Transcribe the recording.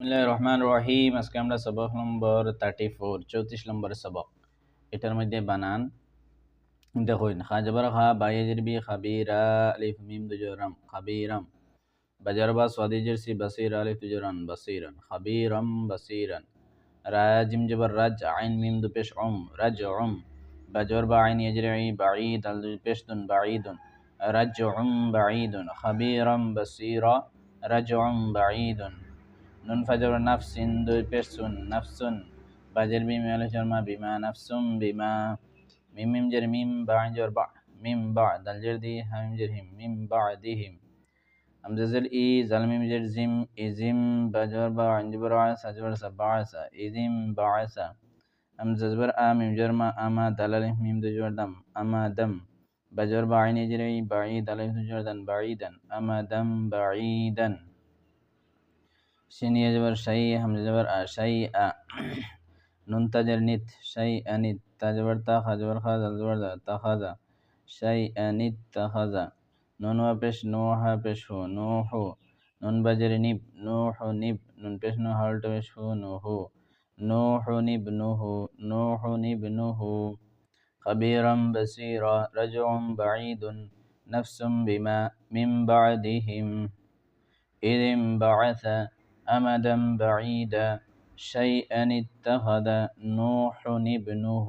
বিসমিল্লাহির রহমানির রহিম। আজকে আমরা সবক নম্বর 34 নম্বর সবক। এটার মধ্যে বানান দেখুন। খা জবর খা, বা ইয়াজির বি, খাবিরা, আলিফ মিম দুজরাম, খাবিরাম। বাজার বা সাদিজের সি, বাসির, আলিফ দুজরান, বাসিরান, খাবিরাম বাসিরান। রা জিম জবর রাজ, আইন মিম দু পেশ রাজউম। বাজার বা আইন ইয়াজির ই, বাঈদ আল দু পেশ দুন, বাঈদুন, রাজউম বাঈদুন, খাবিরাম বাসিরা, রাজউম বাঈদুন। নুন ফাজর নাফসিন দুই পেশ সুন, নাফসুন। বাজের বিম আলিফ জরমা, বিমা নাফসুম বিমা। মিম মিম জের মিম, বা জের বা, মিম বা দাল জের দি, হামিম জের হিম, মিম বাদিহিম। হামজা জের ই, জাল মিম জের জিম, ইজিম। বাজর বা আইন জবর আ, সা জবর সা, বাআসা, ইজিম বাআসা। হামজা জবর আ, মিম জের মা, আমা, দাল আলিফ মিম দু জবর দাম, আমাদাম। বাজর বা আইন জের ই, বাঈদ আলিফ দু জবর দান, বাঈদান, আমাদাম বাঈদান। শিন জবর শাই, হামজা জবর আ, শাই আ। নুন তাজের নিত, শাই আনিত। তা জবর তা, খা জবর খা, জাল জবর দা, তাখাজা, শাই আনিত তাখাজা। নুন ওয়া পেশ নো, হা পেশ হু, নো হু। নুন বাজের নিব, নো হু নিব। নুন পেশ নো, হাল্ট পেশ হু, নো হু, নো হু নিব নো হু, নো হু নিব নো হু। খাবিরাম বাসীরা, রাজউম বাঈদুন, নাফসুম বিমা, মিন বা'দিহিম। إذ انبعث أمدا بعيدا، شيئا اتخذ نوح ابنه